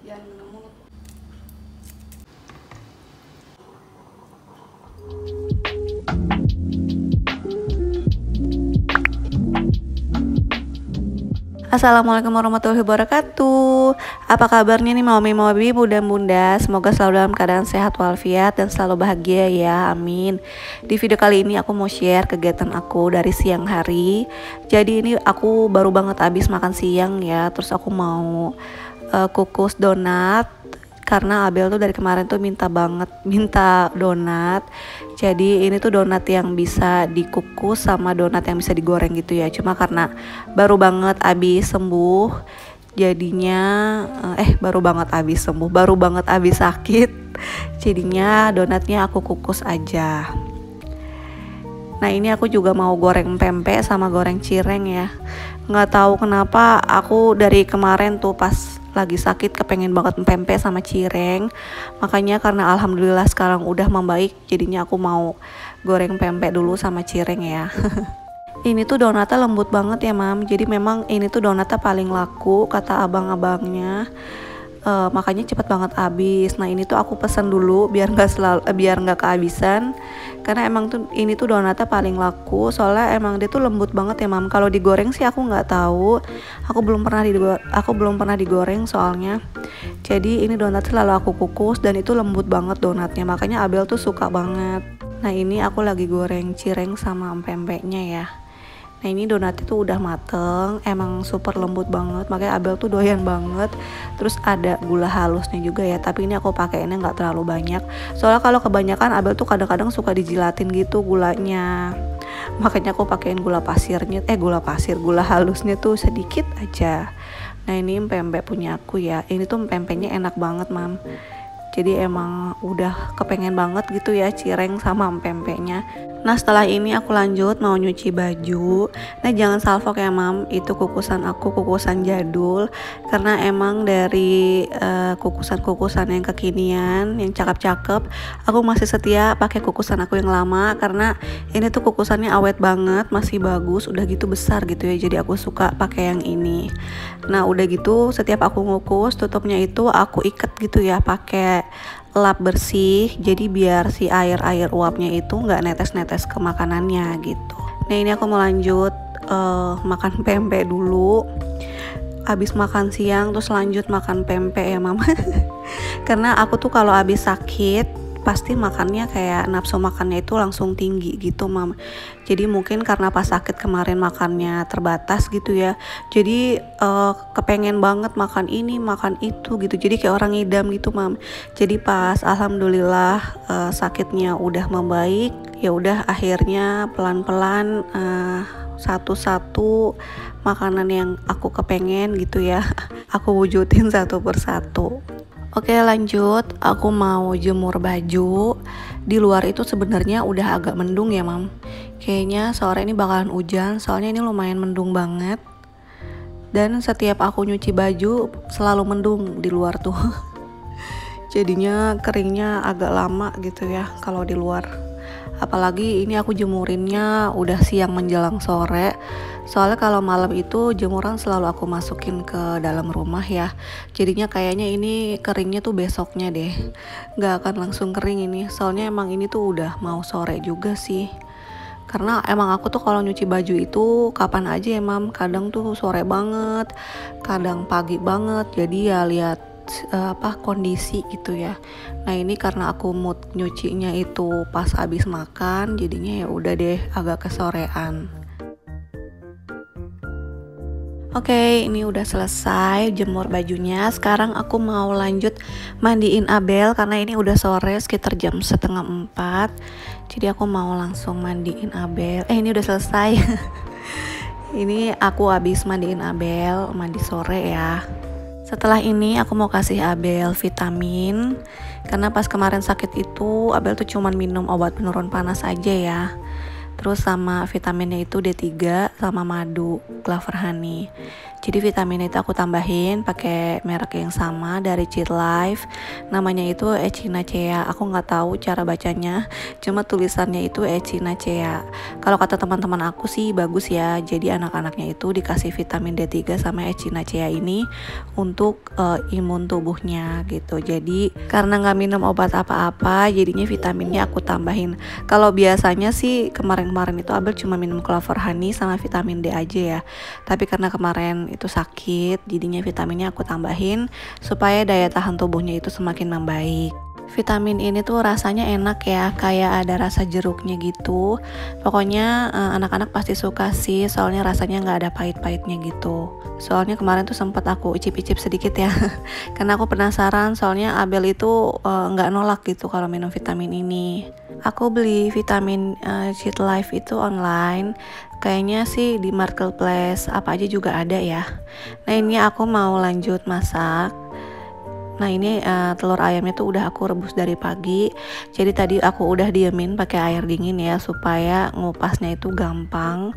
jangan kena mulut. Assalamualaikum warahmatullahi wabarakatuh. Apa kabarnya nih mami bunda bunda? Semoga selalu dalam keadaan sehat walafiat dan selalu bahagia ya, amin. Di video kali ini aku mau share kegiatan aku dari siang hari. Jadi ini aku baru banget habis makan siang ya. Terus aku mau kukus donat karena Abel tuh dari kemarin tuh minta donat. Jadi ini tuh donat yang bisa dikukus sama donat yang bisa digoreng gitu ya. Cuma karena baru banget abis sembuh, jadinya baru banget abis sakit, jadinya donatnya aku kukus aja. Nah ini aku juga mau goreng pempek sama goreng cireng ya. Nggak tahu kenapa aku dari kemarin tuh pas lagi sakit kepengen banget pempek sama cireng. Makanya karena alhamdulillah sekarang udah membaik, jadinya aku mau goreng pempek dulu sama cireng ya. Ini tuh donatnya lembut banget ya mam. Jadi memang ini tuh donatnya paling laku kata abang-abangnya. Makanya cepet banget habis. Nah ini tuh aku pesen dulu biar nggak kehabisan, karena emang tuh ini tuh donatnya paling laku, soalnya emang dia tuh lembut banget ya mam. Kalau digoreng sih aku nggak tahu, aku belum pernah digoreng soalnya. Jadi ini donat selalu aku kukus dan itu lembut banget donatnya, makanya Abel tuh suka banget. Nah ini aku lagi goreng cireng sama pempeknya ya. Nah ini donatnya tuh udah mateng, emang super lembut banget, makanya Abel tuh doyan banget. Terus ada gula halusnya juga ya, tapi ini aku pakainya nggak terlalu banyak. Soalnya kalau kebanyakan Abel tuh kadang-kadang suka dijilatin gitu gulanya. Makanya aku pakein gula halusnya tuh sedikit aja. Nah ini pempek punya aku ya, ini tuh pempeknya enak banget mam. Jadi emang udah kepengen banget gitu ya cireng sama pempeknya. Nah setelah ini aku lanjut mau nyuci baju. Nah jangan salfok ya mam, itu kukusan jadul. Karena emang dari kukusan yang kekinian, yang cakep-cakep, aku masih setia pakai kukusan aku yang lama. Karena ini tuh kukusannya awet banget, masih bagus, udah gitu besar gitu ya. Jadi aku suka pakai yang ini. Nah udah gitu setiap aku ngukus, tutupnya itu aku ikat gitu ya pakai lap bersih, jadi biar si air uapnya itu nggak netes ke makanannya gitu. Nah ini aku mau lanjut makan pempek dulu. Habis makan siang terus lanjut makan pempek ya mama. Karena aku tuh kalau habis sakit pasti makannya kayak nafsu makannya itu langsung tinggi gitu mam. Jadi mungkin karena pas sakit kemarin makannya terbatas gitu ya, jadi kepengen banget makan ini makan itu gitu, jadi kayak orang ngidam gitu mam. Jadi pas alhamdulillah sakitnya udah membaik, ya udah akhirnya pelan-pelan satu-satu makanan yang aku kepengen gitu ya aku wujudin satu persatu. Oke lanjut, aku mau jemur baju. Di luar itu sebenarnya udah agak mendung ya mam. Kayaknya sore ini bakalan hujan, soalnya ini lumayan mendung banget. Dan setiap aku nyuci baju selalu mendung di luar tuh. Jadinya keringnya agak lama gitu ya kalau di luar. Apalagi ini aku jemurinnya udah siang menjelang sore. Soalnya kalau malam itu jemuran selalu aku masukin ke dalam rumah ya. Jadinya kayaknya ini keringnya tuh besoknya deh, gak akan langsung kering ini. Soalnya emang ini tuh udah mau sore juga sih. Karena emang aku tuh kalau nyuci baju itu kapan aja ya mam. Kadang tuh sore banget, kadang pagi banget. Jadi ya lihat kondisi gitu ya. Nah ini karena aku mood nyucinya itu pas habis makan, jadinya ya udah deh agak kesorean. Oke, ini udah selesai jemur bajunya. Sekarang aku mau lanjut mandiin Abel karena ini udah sore sekitar jam 3:30. Jadi aku mau langsung mandiin Abel. Ini udah selesai. Ini aku habis mandiin Abel, mandi sore ya. Setelah ini aku mau kasih Abel vitamin. Karena pas kemarin sakit itu Abel tuh cuman minum obat penurun panas aja ya. Terus sama vitaminnya itu D3 sama madu clover honey. Jadi vitamin itu aku tambahin pakai merek yang sama dari Cheat Life. Namanya itu Echinacea. Aku nggak tahu cara bacanya, cuma tulisannya itu Echinacea. Kalau kata teman-teman aku sih bagus ya. Jadi anak-anaknya itu dikasih vitamin D3 sama Echinacea ini untuk imun tubuhnya gitu. Jadi karena nggak minum obat apa-apa, jadinya vitaminnya aku tambahin. Kalau biasanya sih kemarin-kemarin itu Abel cuma minum clover honey sama vitamin D aja ya. Tapi karena kemarin itu sakit, jadinya vitaminnya aku tambahin supaya daya tahan tubuhnya itu semakin membaik. Vitamin ini tuh rasanya enak ya, kayak ada rasa jeruknya gitu. Pokoknya anak-anak pasti suka sih, soalnya rasanya nggak ada pahit-pahitnya gitu. Soalnya kemarin tuh sempat aku icip-icip sedikit ya, karena aku penasaran. Soalnya Abel itu nggak nolak gitu kalau minum vitamin ini. Aku beli vitamin Cheat Life itu online. Kayaknya sih di marketplace apa aja juga ada ya. Nah ini aku mau lanjut masak. Nah ini telur ayamnya tuh udah aku rebus dari pagi. Jadi tadi aku udah diemin pakai air dingin ya supaya ngupasnya itu gampang.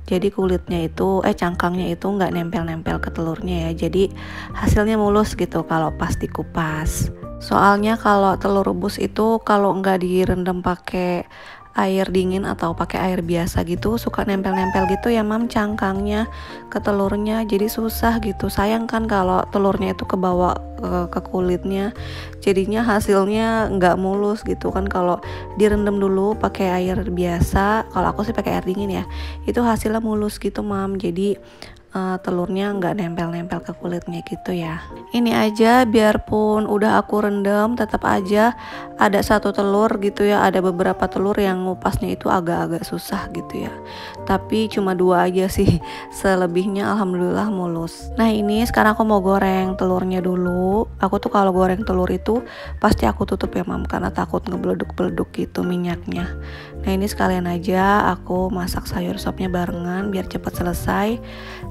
Jadi kulitnya itu cangkangnya itu nggak nempel-nempel ke telurnya ya. Jadi hasilnya mulus gitu kalau pas dikupas. Soalnya kalau telur rebus itu kalau nggak direndam pakai air dingin atau pakai air biasa gitu suka nempel-nempel gitu ya mam cangkangnya ke telurnya, jadi susah gitu. Sayang kan kalau telurnya itu kebawa ke kulitnya, jadinya hasilnya nggak mulus gitu kan. Kalau direndam dulu pakai air biasa, kalau aku sih pakai air dingin ya, itu hasilnya mulus gitu mam. Jadi telurnya nggak nempel-nempel ke kulitnya gitu ya. Ini aja biarpun udah aku rendam tetap aja ada satu telur gitu ya, ada beberapa telur yang ngupasnya itu agak-agak susah gitu ya. Tapi cuma 2 aja sih, selebihnya alhamdulillah mulus. Nah ini sekarang aku mau goreng telurnya dulu. Aku tuh kalau goreng telur itu pasti aku tutup ya mam, karena takut ngebeleduk-beleduk gitu minyaknya. Nah ini sekalian aja aku masak sayur sopnya barengan biar cepat selesai.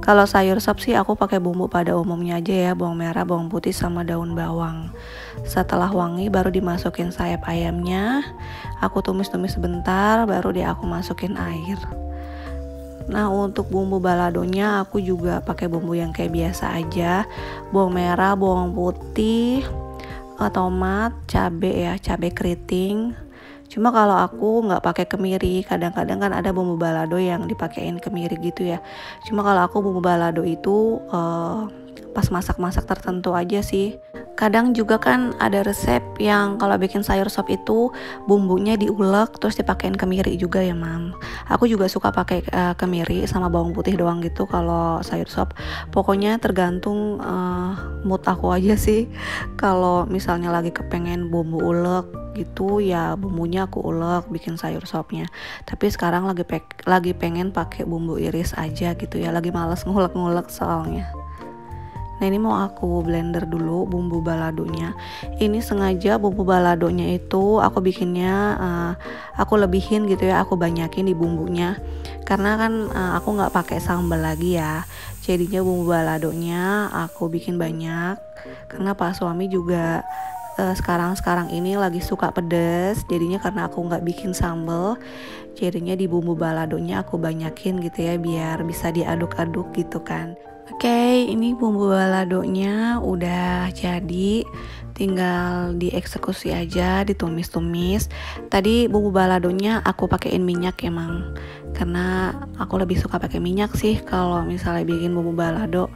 Kalau sayur sop sih aku pakai bumbu pada umumnya aja ya, bawang merah, bawang putih sama daun bawang. Setelah wangi baru dimasukin sayap ayamnya. Aku tumis-tumis sebentar baru aku masukin air. Nah untuk bumbu baladonya aku juga pakai bumbu yang kayak biasa aja. Bawang merah, bawang putih, tomat, cabai ya, cabai keriting. Cuma kalau aku nggak pakai kemiri, kadang-kadang kan ada bumbu balado yang dipakein kemiri gitu ya. Cuma kalau aku bumbu balado itu pas masak-masak tertentu aja sih. Kadang juga kan ada resep yang kalau bikin sayur sop itu bumbunya diulek terus dipakein kemiri juga ya mam. Aku juga suka pakai kemiri sama bawang putih doang gitu kalau sayur sop. Pokoknya tergantung mood aku aja sih. Kalau misalnya lagi kepengen bumbu ulek gitu ya bumbunya aku ulek bikin sayur sopnya. Tapi sekarang lagi pengen pakai bumbu iris aja gitu ya, lagi males ngulek-ngulek soalnya. Nah ini mau aku blender dulu bumbu baladonya. Ini sengaja bumbu baladonya itu aku bikinnya aku lebihin gitu ya, aku banyakin di bumbunya. Karena kan aku nggak pakai sambal lagi ya. Jadinya bumbu baladonya aku bikin banyak. Karena Pak suami juga sekarang ini lagi suka pedas. Jadinya karena aku nggak bikin sambal, jadinya di bumbu baladonya aku banyakin gitu ya biar bisa diaduk-aduk gitu kan. Oke, ini bumbu baladonya udah jadi, tinggal dieksekusi aja, ditumis-tumis. Tadi bumbu baladonya aku pakein minyak emang, karena aku lebih suka pakai minyak sih kalau misalnya bikin bumbu balado.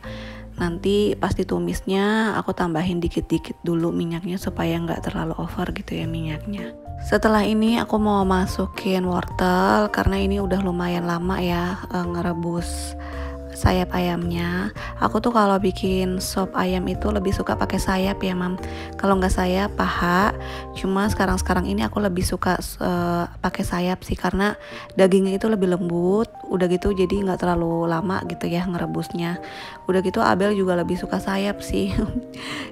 Nanti pas ditumisnya aku tambahin dikit-dikit dulu minyaknya supaya nggak terlalu over gitu ya minyaknya. Setelah ini aku mau masukin wortel karena ini udah lumayan lama ya ngerebus sayap ayamnya. Aku tuh kalau bikin sop ayam itu lebih suka pakai sayap ya mam. Kalau nggak sayap paha. Cuma sekarang ini aku lebih suka pakai sayap sih karena dagingnya itu lebih lembut. Udah gitu jadi nggak terlalu lama gitu ya ngerebusnya. Udah gitu Abel juga lebih suka sayap sih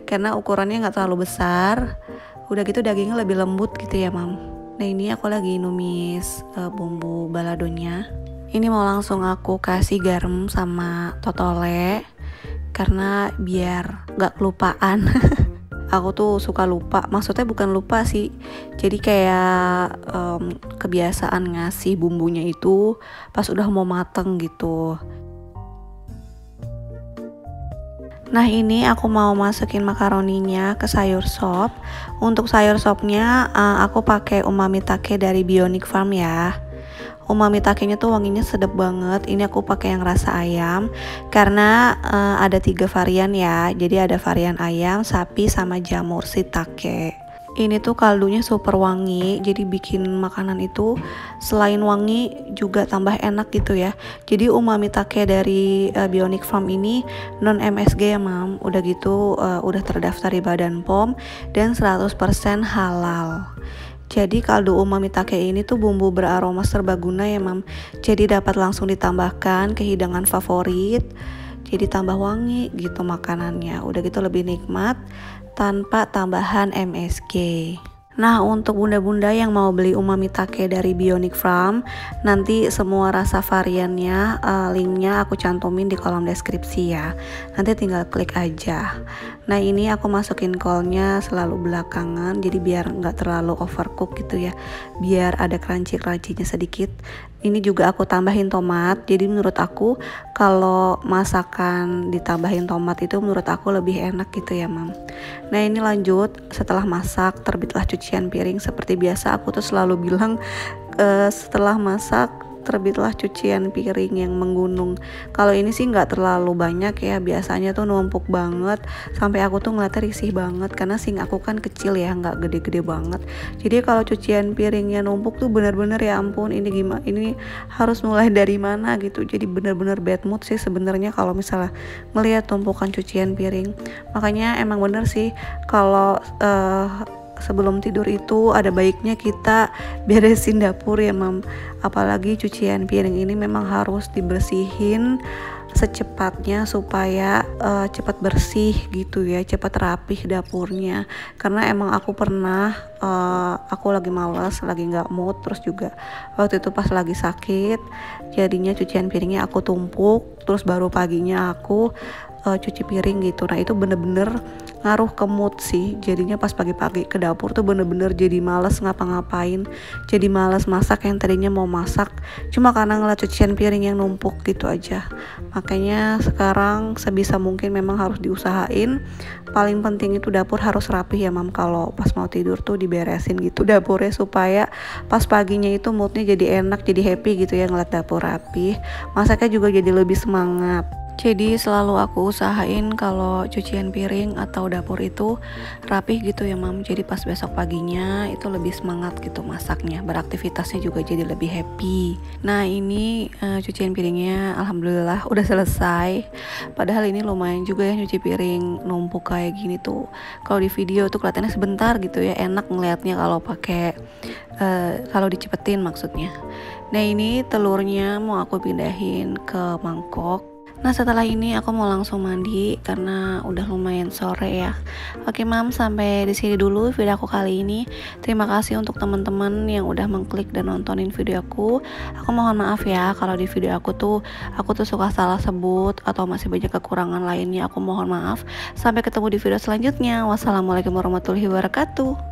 karena ukurannya nggak terlalu besar. Udah gitu dagingnya lebih lembut gitu ya mam. Nah ini aku lagi numis bumbu baladonya. Ini mau langsung aku kasih garam sama totole karena biar gak kelupaan. aku tuh suka lupa, maksudnya bukan lupa sih, jadi kayak kebiasaan ngasih bumbunya itu pas udah mau mateng gitu. Nah ini aku mau masukin makaroninya ke sayur sop. Untuk sayur sopnya aku pakai umami take dari Bionic Farm ya. Umami takenya tuh wanginya sedap banget. Ini aku pakai yang rasa ayam karena ada 3 varian ya. Jadi ada varian ayam, sapi, sama jamur shiitake. Ini tuh kaldunya super wangi, jadi bikin makanan itu selain wangi juga tambah enak gitu ya. Jadi umami take dari Bionic Farm ini non MSG ya mam. Udah gitu udah terdaftar di Badan POM dan 100% halal. Jadi kaldu umami take ini tuh bumbu beraroma serbaguna ya mam. Jadi dapat langsung ditambahkan ke hidangan favorit. Jadi tambah wangi gitu makanannya. Udah gitu lebih nikmat tanpa tambahan MSG. Nah untuk bunda-bunda yang mau beli umami take dari Bionic Farm, nanti semua rasa variannya linknya aku cantumin di kolom deskripsi ya. Nanti tinggal klik aja. Nah ini aku masukin kolnya selalu belakangan, jadi biar nggak terlalu overcook gitu ya, biar ada crunchy-crunchynya sedikit. Ini juga aku tambahin tomat, jadi menurut aku kalau masakan ditambahin tomat itu menurut aku lebih enak gitu ya mam. Nah ini lanjut, setelah masak terbitlah cucian piring. Seperti biasa aku tuh selalu bilang setelah masak terbitlah cucian piring yang menggunung. Kalau ini sih nggak terlalu banyak ya, biasanya tuh numpuk banget sampai aku tuh ngeliatnya risih banget karena sink aku kan kecil ya, nggak gede-gede banget. Jadi kalau cucian piringnya numpuk tuh bener-bener ya ampun, ini gimana, ini harus mulai dari mana gitu. Jadi bener-bener bad mood sih sebenarnya kalau misalnya melihat tumpukan cucian piring. Makanya emang bener sih kalau sebelum tidur itu ada baiknya kita beresin dapur ya mam. Apalagi cucian piring ini memang harus dibersihin secepatnya supaya cepat bersih gitu ya, cepat rapih dapurnya. Karena emang aku pernah aku lagi malas, lagi nggak mood, terus juga waktu itu pas lagi sakit jadinya cucian piringnya aku tumpuk, terus baru paginya aku cuci piring gitu. Nah itu bener-bener ngaruh ke mood sih. Jadinya pas pagi-pagi ke dapur tuh bener-bener jadi males ngapa-ngapain, jadi males masak yang tadinya mau masak cuma karena ngeliat cucian piring yang numpuk gitu aja. Makanya sekarang sebisa mungkin memang harus diusahain. Paling penting itu dapur harus rapih ya mam. Kalau pas mau tidur tuh diberesin gitu dapurnya supaya pas paginya itu moodnya jadi enak, jadi happy gitu ya ngeliat dapur rapih. Masaknya juga jadi lebih semangat. Jadi selalu aku usahain kalau cucian piring atau dapur itu rapih gitu ya mam. Jadi pas besok paginya itu lebih semangat gitu masaknya, beraktivitasnya juga jadi lebih happy. Nah ini cucian piringnya alhamdulillah udah selesai. Padahal ini lumayan juga ya nyuci piring numpuk kayak gini tuh. Kalau di video tuh kelihatannya sebentar gitu ya, enak ngelihatnya kalau pakai kalau dicepetin maksudnya. Nah ini telurnya mau aku pindahin ke mangkok. Nah setelah ini aku mau langsung mandi karena udah lumayan sore ya. Oke mam, sampai di sini dulu video aku kali ini. Terima kasih untuk teman-teman yang udah mengklik dan nontonin video aku. Aku mohon maaf ya kalau di video aku tuh suka salah sebut atau masih banyak kekurangan lainnya. Aku mohon maaf. Sampai ketemu di video selanjutnya. Wassalamualaikum warahmatullahi wabarakatuh.